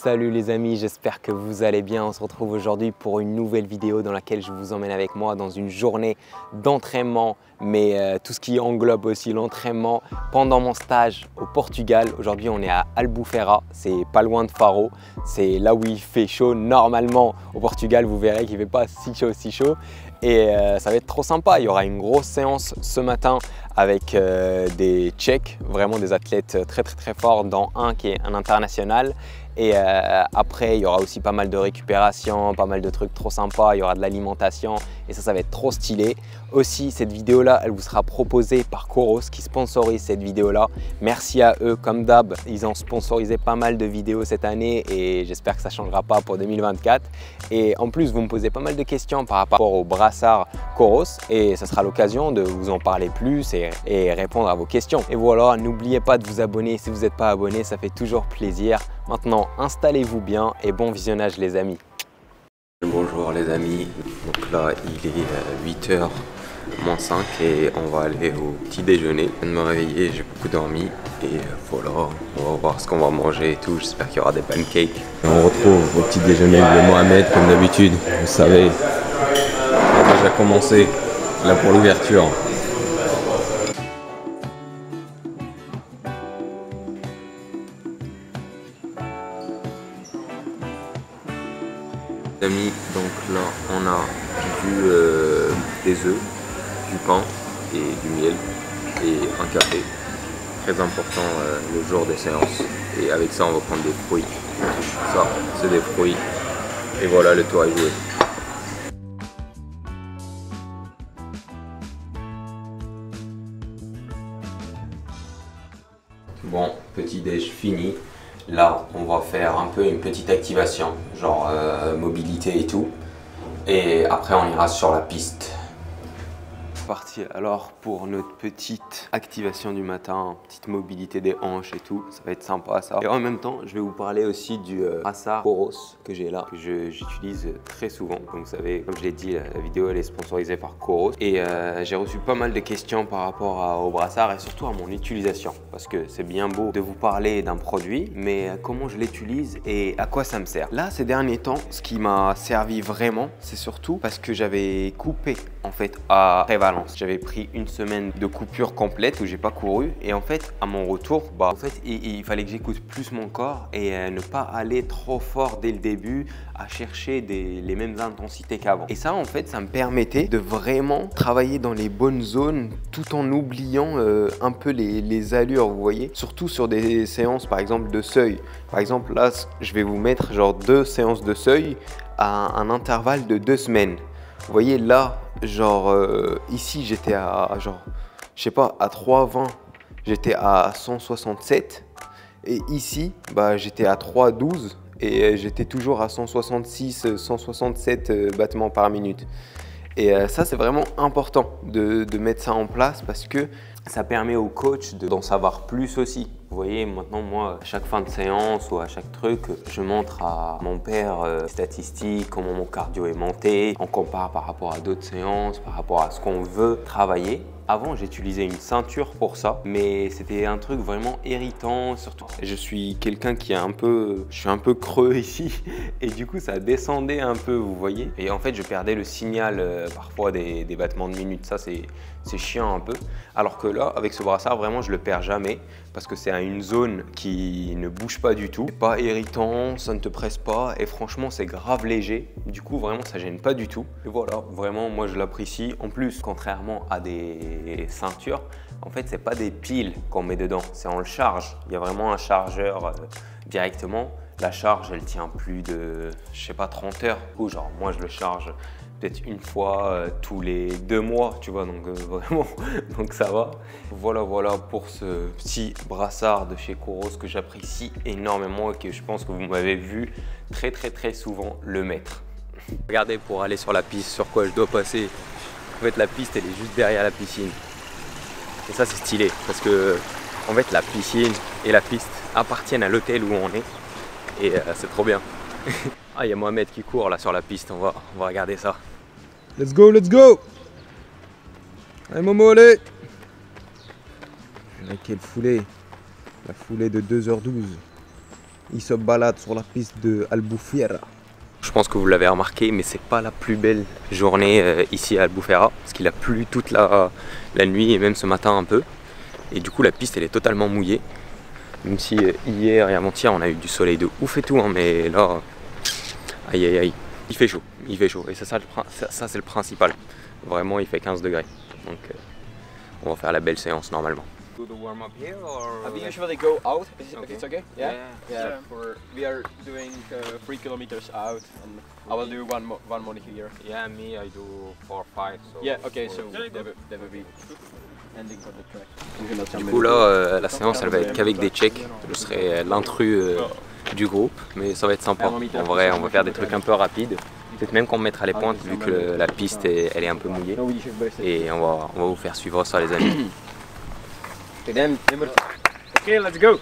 Salut les amis, j'espère que vous allez bien. On se retrouve aujourd'hui pour une nouvelle vidéo dans laquelle je vous emmène avec moi dans une journée d'entraînement, mais tout ce qui englobe aussi l'entraînement pendant mon stage au Portugal. Aujourd'hui, on est à Albufeira, c'est pas loin de Faro. C'est là où il fait chaud. Normalement, au Portugal, vous verrez qu'il ne fait pas si chaud. Et ça va être trop sympa. Il y aura une grosse séance ce matin avec des Tchèques, vraiment des athlètes très forts, dont un qui est un international. Et après, il y aura aussi pas mal de récupération, pas mal de trucs trop sympas, il y aura de l'alimentation et ça va être trop stylé. Aussi, cette vidéo-là, elle vous sera proposée par Coros qui sponsorise cette vidéo-là. Merci à eux, comme d'hab, ils ont sponsorisé pas mal de vidéos cette année et j'espère que ça ne changera pas pour 2024. Et en plus, vous me posez pas mal de questions par rapport au brassard Coros et ça sera l'occasion de vous en parler plus et répondre à vos questions. Et voilà, n'oubliez pas de vous abonner si vous n'êtes pas abonné, ça fait toujours plaisir. Maintenant, installez-vous bien et bon visionnage les amis. Bonjour les amis, donc là il est 8h moins 5 et on va aller au petit déjeuner. Je viens de me réveiller, j'ai beaucoup dormi et voilà, on va voir ce qu'on va manger et tout. J'espère qu'il y aura des pancakes. On retrouve au petit déjeuner de Mohamed comme d'habitude, vous savez, on a déjà commencé là pour l'ouverture. Amis, donc là on a des œufs, du pain et du miel et un café, très important le jour des séances, et avec ça on va prendre des fruits, ça c'est des fruits et voilà, le tour est joué. Bon, petit déj fini. Là, on va faire un peu une petite activation, genre mobilité et tout. Et après, on ira sur la piste. Parti alors pour notre petite activation du matin, petite mobilité des hanches et tout, ça va être sympa ça. Et en même temps, je vais vous parler aussi du brassard Coros que j'ai là, que j'utilise très souvent. Comme vous savez, comme je l'ai dit, la vidéo elle est sponsorisée par Coros. Et j'ai reçu pas mal de questions par rapport au brassard et surtout à mon utilisation. Parce que c'est bien beau de vous parler d'un produit, mais comment je l'utilise et à quoi ça me sert. Là, ces derniers temps, ce qui m'a servi vraiment, c'est surtout parce que j'avais coupé en fait à prévalence. J'avais pris une semaine de coupure complète où j'ai pas couru et en fait à mon retour, il fallait que j'écoute plus mon corps et ne pas aller trop fort dès le début à chercher les mêmes intensités qu'avant. Et ça en fait, ça me permettait de vraiment travailler dans les bonnes zones tout en oubliant un peu les allures, vous voyez. Surtout sur des séances par exemple de seuil. Par exemple là, je vais vous mettre genre 2 séances de seuil à un intervalle de 2 semaines. Vous voyez là, genre ici j'étais à genre, je sais pas, à 3,20, j'étais à 167 et ici j'étais à 3,12 et j'étais toujours à 166, 167 battements par minute. Et ça c'est vraiment important de mettre ça en place parce que ça permet au coach d'en savoir plus aussi. Vous voyez, maintenant, moi, à chaque fin de séance ou à chaque truc, je montre à mon père statistiques, comment mon cardio est monté. On compare par rapport à d'autres séances, par rapport à ce qu'on veut travailler. Avant, j'utilisais une ceinture pour ça, mais c'était un truc vraiment irritant, surtout. Je suis quelqu'un qui est je suis un peu creux ici, et du coup, ça descendait un peu, vous voyez. Et en fait, je perdais le signal parfois des battements de minutes. Ça, c'est chiant un peu. Alors que là, avec ce brassard, vraiment, je le perds jamais, parce que c'est à une zone qui ne bouge pas du tout. C'est pas irritant, ça ne te presse pas, et franchement, c'est grave léger. Du coup, vraiment, ça gêne pas du tout. Et voilà, vraiment, moi, je l'apprécie. En plus, contrairement à des ceintures, en fait, c'est pas des piles qu'on met dedans, c'est on le charge. Il y a vraiment un chargeur directement. La charge, elle tient plus de, je sais pas, 30 heures. Ou genre, moi, je le charge peut-être une fois tous les 2 mois, tu vois, donc vraiment, donc ça va. Voilà pour ce petit brassard de chez Coros que j'apprécie énormément et que je pense que vous m'avez vu très souvent le mettre. Regardez, pour aller sur la piste, sur quoi je dois passer. En fait, la piste, elle est juste derrière la piscine. Et ça, c'est stylé parce que, en fait, la piscine et la piste appartiennent à l'hôtel où on est. Et c'est trop bien. Ah, il y a Mohamed qui court là sur la piste, on va regarder ça. Let's go! Allez Momo, allez! Quelle foulée! La foulée de 2h12. il se balade sur la piste de Albufeira. Je pense que vous l'avez remarqué, mais c'est pas la plus belle journée ici à Albufeira, parce qu'il a plu toute la nuit et même ce matin un peu. Et du coup la piste elle est totalement mouillée. Même si hier et avant-hier on a eu du soleil de ouf et tout, hein, mais là, aïe aïe aïe, il fait chaud. Et ça c'est le principal. Vraiment il fait 15 degrés. Donc on va faire la belle séance normalement. Do the warm up here or We usually go out. If Okay. it's okay? Yeah. We are doing 3 kilometers out, and I will do one more here. Yeah, me I do 4 5. So Yeah. Okay. So that will be ending of the track. du coup là la séance elle va être qu'avec des Tchèques. Je serai l'intrus du groupe, mais ça va être sympa. En vrai on va faire des trucs un peu rapides. Peut-être même qu'on mettra les pointes vu que la piste elle est un peu mouillée. Et on va vous faire suivre ça les amis. Okay, let's go.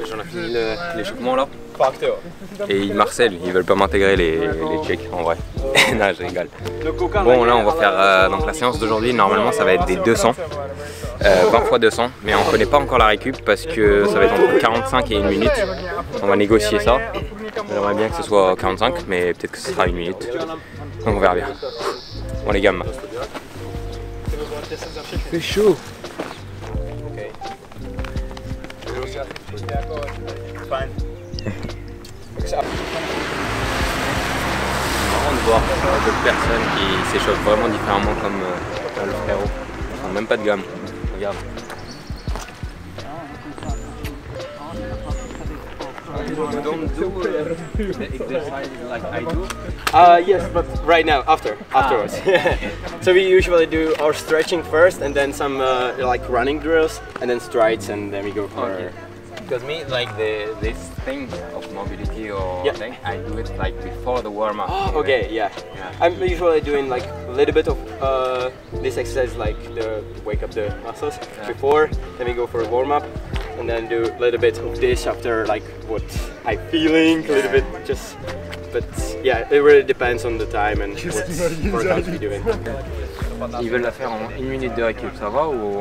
J'en ai fini l'échauffement là. Et ils marcellent, ils veulent pas m'intégrer les Tchèques en vrai. Non, je rigole. Bon là on va faire donc la séance d'aujourd'hui, normalement ça va être des 200. 20 x 200, mais on connaît pas encore la récup parce que ça va être entre 45 et 1 minute. On va négocier ça. J'aimerais bien que ce soit 45, mais peut-être que ce sera 1 minute. Donc on verra bien. Bon les gammes. C'est chaud. C'est marrant de voir d'autres personnes qui s'échauffent vraiment différemment comme le frérot. Enfin, même pas de gamme. Regarde. You don't do the exercise like I do? Yes, but right now, afterwards. So we usually do our stretching first, and then some like running drills, and then strides, and then we go for. Okay. Because me, like this thing of mobility or Yeah. thing, I do it like before the warm up. Oh, okay, yeah. I'm usually doing like a little bit of this exercise, like the wake up the muscles before. Then we go for a warm up, and then do a little bit of this after, like what I'm feeling. A little bit, just. But yeah, it really depends on the time and what workouts we're doing. Ils veulent la faire en 1 minute de récup, ça va ou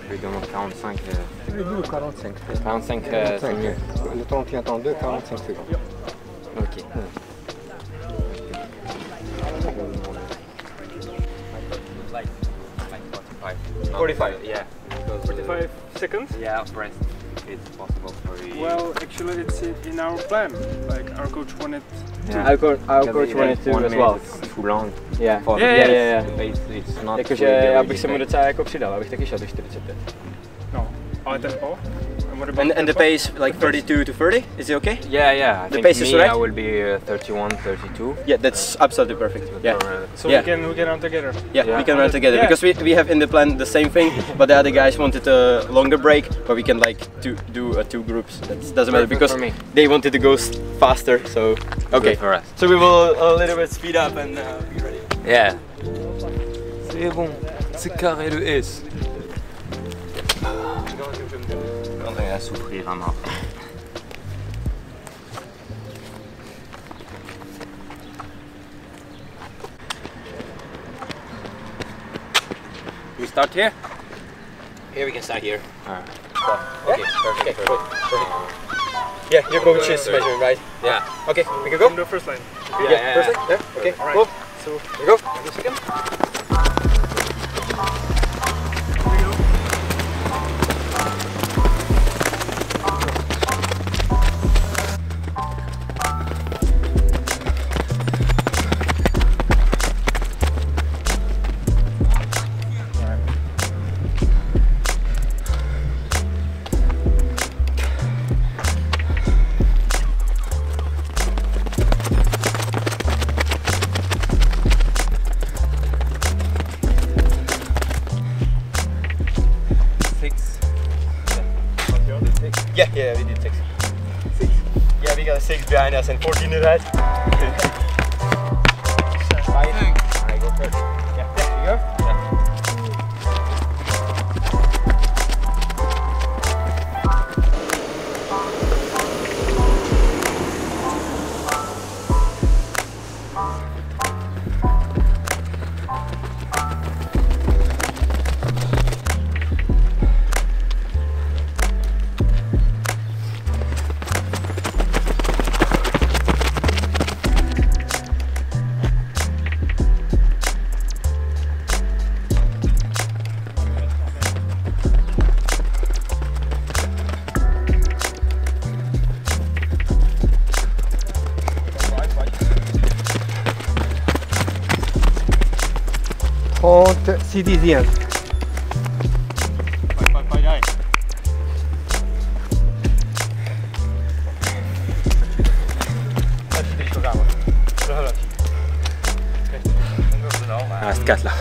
je lui demande 45 45. 45 minutes. Le temps qui attend 45 secondes. Ok. Like 45. 45. Yeah. 45 seconds? Yeah, breast. It's possible for you. Well, actually it's in our plan. Like our coach wanted yeah. Our coach wanted to as well. It's too long. Yeah. For Yeah, the yeah, pace, it's not Jakože really já bych se mu easy. docela jako přidal, abych taky šel do 45. no. Ale tempo? And what about And the tempo? pace like 32 to 30, is it okay? Yeah, I The think pace is me, right? I will be 31, 32. Yeah, that's absolutely perfect. Yeah. So Yeah. we can run together. Yeah, Yeah. we can run together Yeah. because we have in the plan the same thing, but the other guys wanted a longer break, but we can like do 2 groups. That doesn't matter Perfect because for me. they wanted to go faster. So okay, Good for us. so we will a little bit speed up and be ready. Yeah. C'est bon, c'est carré le S. On est à souffrir à mort. We start here? Here we can start here. Okay, perfect. Yeah, your coach is measuring, right? Yeah. Okay, we can go. From the first line. Yeah. Perfect. Yeah. Okay. Alright. Go. So We go. Yeah, we did 6. 6? Yeah, we got a 6 behind us and 14 in that. 5. I go first. Yeah. go. Six dixièmes. Il reste 4 là.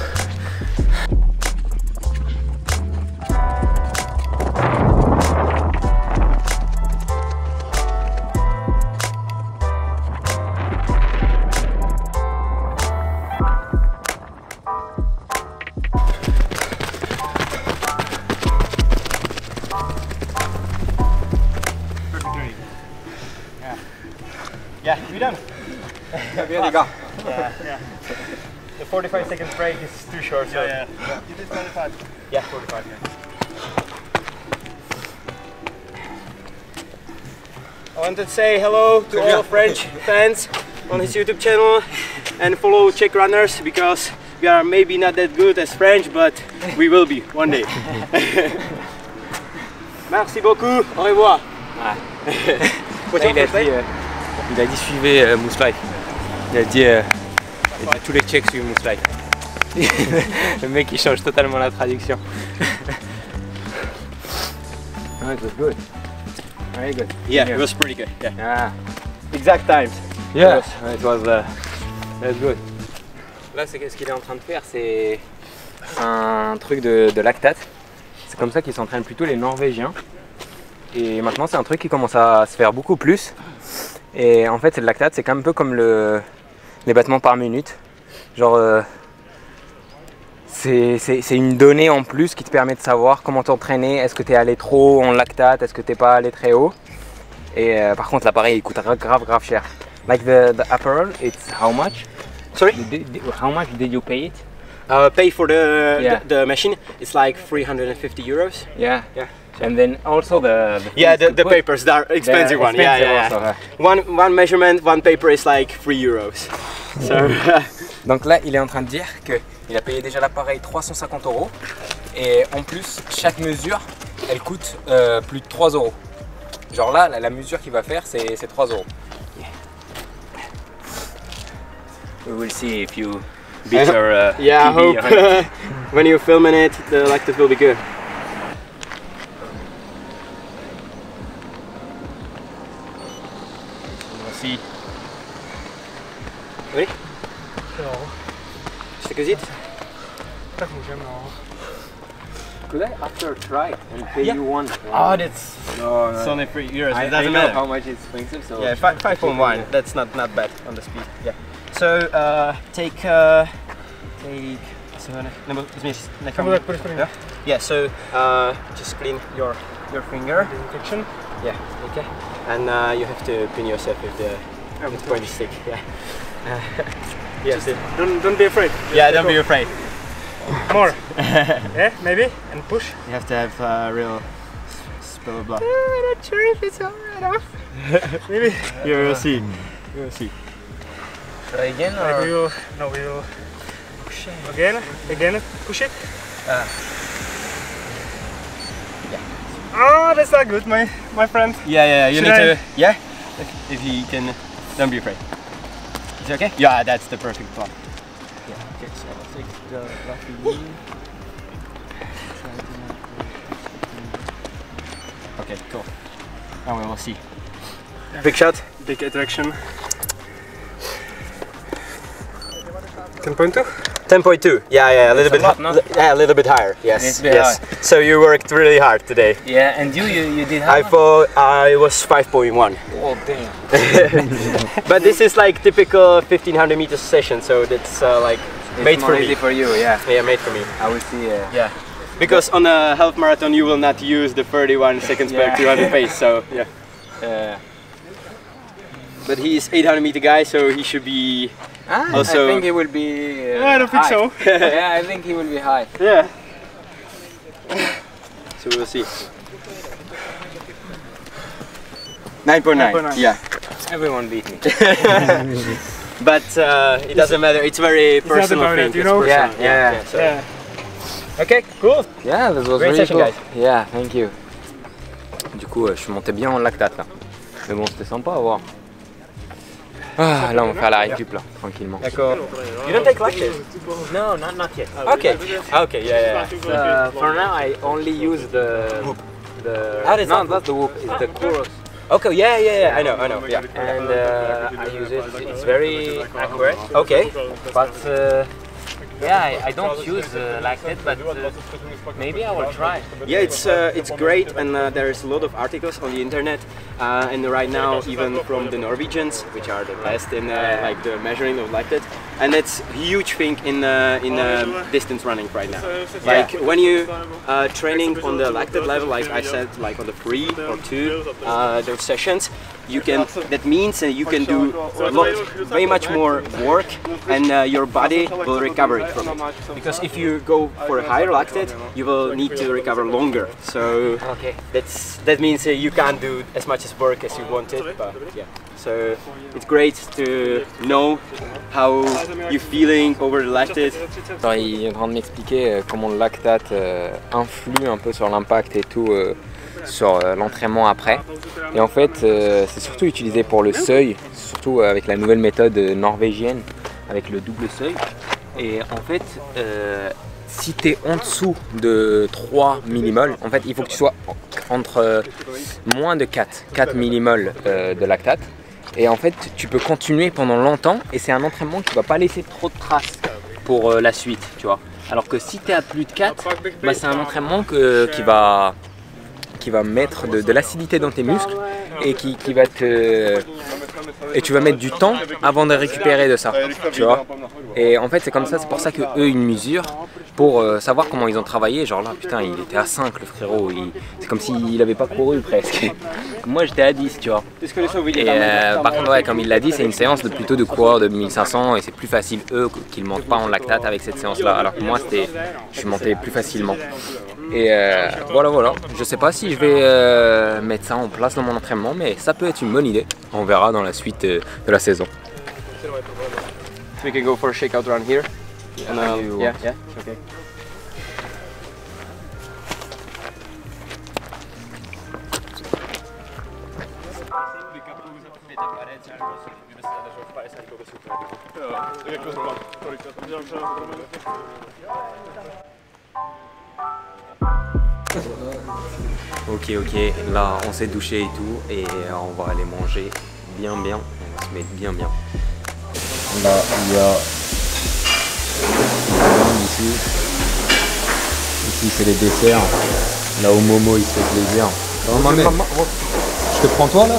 Yeah, we done. Bien les gars. Yeah. The 45 seconds break is too short. So. Yeah. You did 25. Yeah, 45. Yeah. I wanted to say hello to all French fans on his YouTube channel and follow Czech runners because we are maybe not that good as French, but we will be one day. Merci beaucoup. Au revoir. Il a dit suivez Mousse Life. Il a dit tous les Tchèques suivent Mousse Life. Le mec il change totalement la traduction. Oh, it was good. Very good. Yeah, it was pretty good. Yeah. Ah. Exact times. Yeah, it was good. Là, c'est qu'est-ce qu'il est en train de faire, c'est un truc de lactate. C'est comme ça qu'ils s'entraînent plutôt les Norvégiens. Et maintenant, c'est un truc qui commence à se faire beaucoup plus. Et en fait, c'est le lactate, c'est un peu comme les battements par minute. Genre, c'est une donnée en plus qui te permet de savoir comment t'entraîner. Est-ce que tu es allé trop haut en lactate, est-ce que tu n'es pas allé très haut. Et par contre, l'appareil, il coûte grave cher. Like the apparel, it's how much? Sorry? How much did you pay it? Pay for Yeah. the machine. It's like 350 euros. Yeah. Yeah. And then also the Yeah, things to the put. papers, the expensive one. Yeah, yeah, Also, yeah. One measurement, one paper is like 3 euros. So Donc là, il est en train de dire qu'il a payé déjà l'appareil 350 €. Et en plus, chaque mesure, elle coûte plus de 3 €. Genre là, la mesure qu'il va faire, c'est 3 €. We will see if you beat your yeah, I PB hope 100. when you're filming it, the lactate will be good. We'll see. Oui. No. Je te cosite. Tak můžeme, no. Could I after try and pay you one? Oh, that's No, it's only 3 euros. I It doesn't know matter. how much it's expensive, so Yeah, 5.1. That's not bad on the speed. Yeah. So take. Come back, put it in. Yeah. Yeah. So just clean your finger. Disinfection. Yeah. Okay. And you have to pin yourself with the pointy stick. Yeah. Yes. Don't be afraid. Yeah. Don't be afraid. More. Yeah, maybe. And push. You have to have real spill of blood. I'm not sure if it's alright off. Maybe. You will see. You will see. try again Like we or? will. No, we will. Push again. Again. Push it. Oh, that's not good, my friend. Yeah. You Should need I- to. Yeah. If you can, don't be afraid. Is it okay? Yeah, that's the perfect one. Yeah. Okay. So I'll take the lucky. Okay. Cool. Now we will see. Big shot. Big attraction. 10.2. 10.2. Yeah, a little bit. lot, no? Yeah, a little bit higher. It's Yes. a bit Yes. So you worked really hard today. Yeah, and you did I how much? thought I was 5.1. Oh damn. But this is like typical 1500 meters session, so that's like It's made more for easy me. for you, yeah. Yeah, made for me. I will see. Yeah. Because on a half marathon you will not use the 31 seconds per Yeah. 200 pace, so yeah. But he's 800-meter guy, so he should be. Also- I think he will be. I don't think high. so. Yeah, I think he will be high. Yeah. So we'll see. 9.9. Yeah. Everyone beat me. But it doesn't matter. It's very not personal about thing. it, you It's know? personal. Yeah. So. Yeah. Okay, cool. Yeah, that was Great really session, cool. guys. Yeah, thank you. Du coup, je suis monté bien en lactate là. Mais bon, c'était sympa à voir. Ah, là, on va faire la récup là, tranquillement. D'accord. You don't take lactate? No, not yet. Okay. Okay. Yeah. For now, I only use the. that's No, not not the whoop. It's the chorus. Okay. Yeah. I know. Yeah. And I use it. It's very accurate. Okay. But yeah, I don't use lactate, but maybe I will try. Yeah, it's great, and there's a lot of articles on the internet, and right now even from the Norwegians, which are the best in like the measuring of lactate, and it's a huge thing in distance running right now. Like when you training on the lactate level, like I said, like on the 3 or 2 those sessions, you can. That means you can do very much more work, and your body will recover it from it. Because if you go for a higher lactate, you will need to recover longer. So Okay. that means you can't do as much as work as you wanted. But yeah, so it's great to know how you're feeling over the lactate. Alors, il est en train de m'expliquer comment le lactate influe un peu sur l'impact et tout sur l'entraînement après. Et en fait, c'est surtout utilisé pour le seuil, surtout avec la nouvelle méthode norvégienne, avec le double seuil. Et en fait, si tu es en dessous de 3 millimoles, en fait, il faut que tu sois entre moins de 4 millimoles de lactate. Et en fait, tu peux continuer pendant longtemps et c'est un entraînement qui ne va pas laisser trop de traces pour la suite, tu vois. Alors que si tu es à plus de 4, bah, c'est un entraînement qui va mettre de l'acidité dans tes muscles et qui va te... Et tu vas mettre du temps avant de récupérer de ça, tu vois. Et en fait c'est comme ça, c'est pour ça que eux ils mesurent pour savoir comment ils ont travaillé. Genre là putain il était à 5 le frérot, c'est comme s'il avait pas couru presque. Moi j'étais à 10 tu vois. Et par contre ouais, comme il l'a dit, c'est une séance plutôt de coureurs de 1500 et c'est plus facile eux qu'ils ne montent pas en lactate avec cette séance là. Alors que moi je suis monté plus facilement. Et voilà, je sais pas si je vais mettre ça en place dans mon entraînement, mais ça peut être une bonne idée. On verra dans la suite de la saison. We can go for a shakeout run here. And, yeah, okay. Ok, là on s'est douché et tout, et on va aller manger bien, on va se mettre bien. Là il y a ici c'est les desserts, là où Momo il se fait plaisir. Je te prends toi là.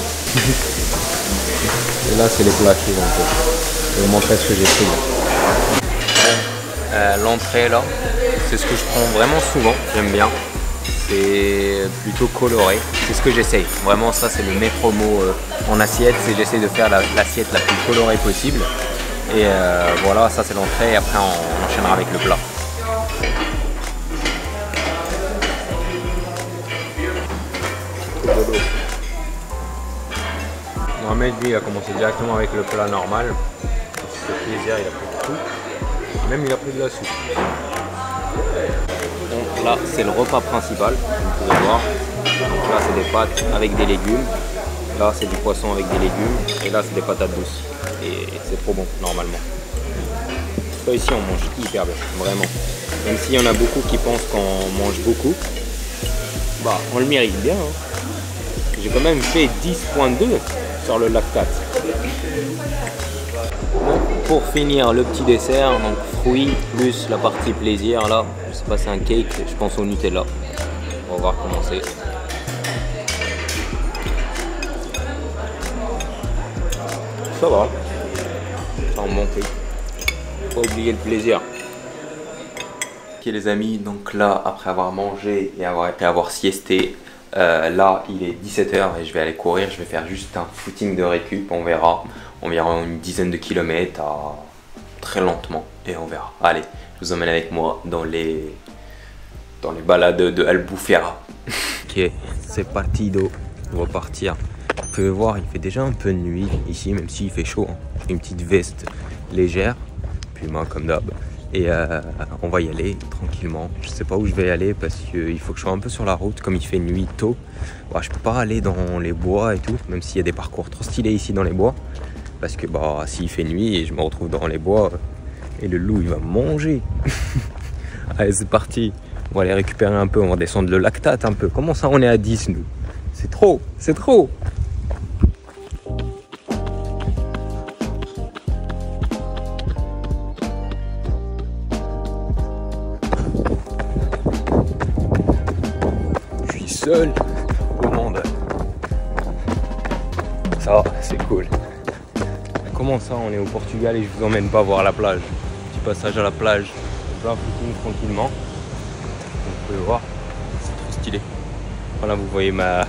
Et là c'est les plats chauds en fait. Je vais vous montrer ce que j'ai pris. L'entrée là, c'est ce que je prends vraiment souvent, j'aime bien. C'est plutôt coloré, c'est ce que j'essaye. Vraiment ça c'est le maître mot en assiette, c'est j'essaie de faire l'assiette la plus colorée possible. Et voilà, ça c'est l'entrée et après on enchaînera avec le plat. Mohamed lui il a commencé directement avec le plat normal. C'est plaisir, il a pris tout. Même il a pris de la soupe. Donc là c'est le repas principal, vous pouvez voir. Donc là c'est des pâtes avec des légumes. Là c'est du poisson avec des légumes. Et là c'est des patates douces. Et c'est trop bon normalement. Ça ici on mange hyper bien, vraiment. Même s'il y en a beaucoup qui pensent qu'on mange beaucoup, bah on le mérite bien. Hein. J'ai quand même fait 10.2 sur le lactate. Bon, pour finir le petit dessert, donc fruits plus la partie plaisir là, je sais pas c'est un cake, je pense au Nutella. On va voir comment c'est. Ça va, c'est un bon cake. Faut pas oublier le plaisir. Ok les amis, donc là après avoir mangé et avoir siesté, là il est 17 h et je vais aller courir. Je vais faire juste un footing de récup, on verra environ une dizaine de kilomètres très lentement et on verra. Allez, je vous emmène avec moi dans les balades de Albufeira. Ok, c'est parti d'eau, on va partir. Vous pouvez voir, il fait déjà un peu de nuit ici, même s'il fait chaud. Hein. Une petite veste légère, puis moi comme d'hab. Et on va y aller tranquillement. Je sais pas où je vais aller parce qu'il faut que je sois un peu sur la route, comme il fait nuit tôt. Bah, je peux pas aller dans les bois et tout, même s'il y a des parcours trop stylés ici dans les bois. Parce que bah, s'il fait nuit et je me retrouve dans les bois, et le loup il va me manger. Allez, c'est parti. On va aller récupérer un peu, on va descendre le lactate un peu. Comment ça on est à 10 nous? C'est trop, c'est trop. Je suis seul au monde. Ça, c'est cool. Comment ça on est au Portugal et je vous emmène pas voir la plage? Petit passage à la plage, plein footing tranquillement. Vous pouvez voir, c'est trop stylé. Voilà, vous voyez ma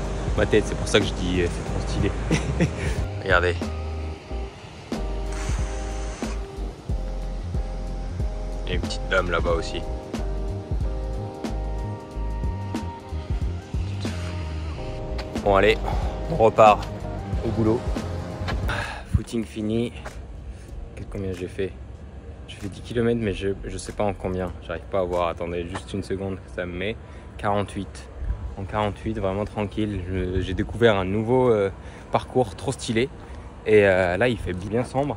tête, c'est pour ça que je dis c'est trop stylé. Regardez. Il y a une petite dame là-bas aussi. Bon allez, on repart au boulot. Footing fini. Combien j'ai fait? J'ai fait 10 km mais je sais pas en combien. J'arrive pas à voir. Attendez juste une seconde que ça me met. 48. En 48, vraiment tranquille. J'ai découvert un nouveau parcours trop stylé. Et là il fait bien sombre.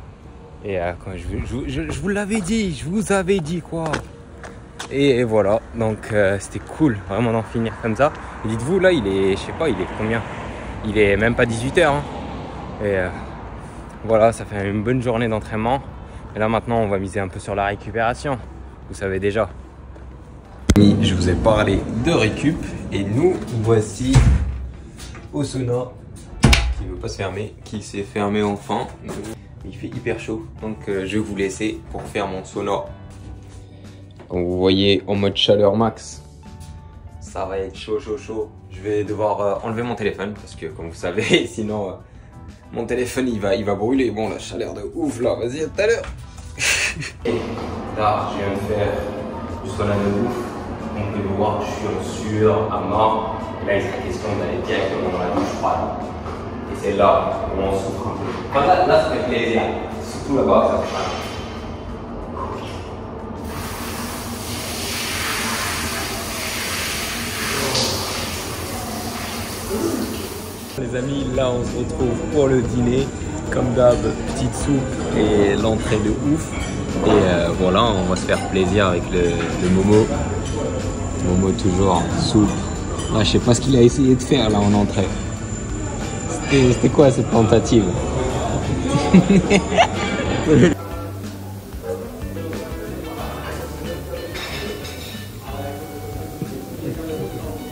Et quand je vous l'avais dit, je vous avais dit quoi. Et voilà, donc c'était cool vraiment d'en finir comme ça. Et dites-vous là il est, je sais pas, il est combien? Il est même pas 18 h. Hein. Et voilà, ça fait une bonne journée d'entraînement. Et là maintenant on va miser un peu sur la récupération. Vous savez déjà. Je vous ai parlé de récup et nous voici au sauna qui ne veut pas se fermer, qui s'est fermé enfin. Il fait hyper chaud donc je vais vous laisser pour faire mon sauna. Vous voyez en mode chaleur max. Ça va être chaud chaud chaud. Je vais devoir enlever mon téléphone parce que comme vous savez sinon mon téléphone il va brûler. Bon la chaleur de ouf là, vas-y à tout à l'heure. Et là je viens de faire du sauna de ouf. On peut voir je suis en sueur à mort. Et là il serait question d'aller directement dans la douche froide. Et c'est là où on souffre un peu. Enfin, là ça fait plaisir. Surtout là-bas ça fait mal. Les amis, là on se retrouve pour le dîner. Comme d'hab, petite soupe et l'entrée de ouf. Et voilà, on va se faire plaisir avec le Momo. Momo toujours en soupe. Là, je sais pas ce qu'il a essayé de faire là en entrée. C'était quoi cette tentative?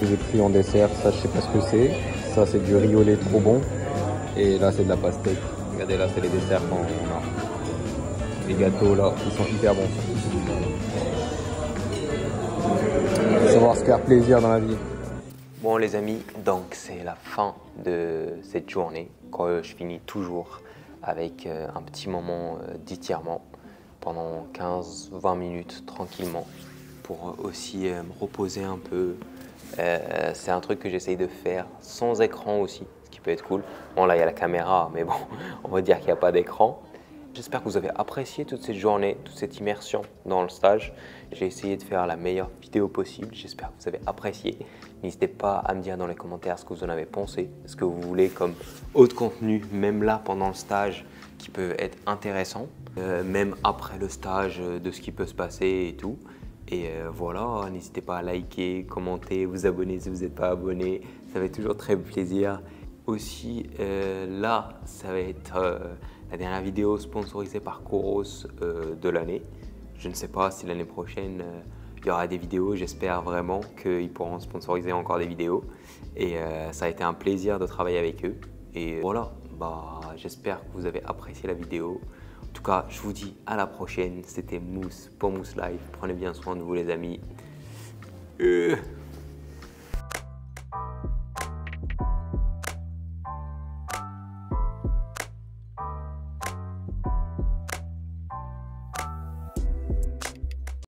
J'ai pris en dessert, ça je sais pas ce que c'est. Ça c'est du riz au lait trop bon. Et là c'est de la pastèque. Regardez là c'est les desserts qu'on a. Les gâteaux là, ils sont hyper bons. Faut savoir se faire plaisir dans la vie. Bon les amis, donc c'est la fin de cette journée. Quand je finis toujours avec un petit moment d'étirement pendant 15-20 minutes tranquillement pour aussi me reposer un peu. C'est un truc que j'essaye de faire sans écran aussi, ce qui peut être cool. Bon là il y a la caméra, mais bon, on va dire qu'il n'y a pas d'écran. J'espère que vous avez apprécié toute cette journée, toute cette immersion dans le stage. J'ai essayé de faire la meilleure vidéo possible, j'espère que vous avez apprécié. N'hésitez pas à me dire dans les commentaires ce que vous en avez pensé, ce que vous voulez comme autre contenu, même là pendant le stage, qui peut être intéressant, même après le stage, de ce qui peut se passer et tout. Et voilà, n'hésitez pas à liker, commenter, vous abonner si vous n'êtes pas abonné, ça fait toujours très plaisir. Aussi, là, ça va être la dernière vidéo sponsorisée par Coros de l'année. Je ne sais pas si l'année prochaine, il y aura des vidéos, j'espère vraiment qu'ils pourront sponsoriser encore des vidéos. Et ça a été un plaisir de travailler avec eux. Et voilà, bah, j'espère que vous avez apprécié la vidéo. En tout cas, je vous dis à la prochaine. C'était Mousse pour Mousse Live. Prenez bien soin de vous les amis.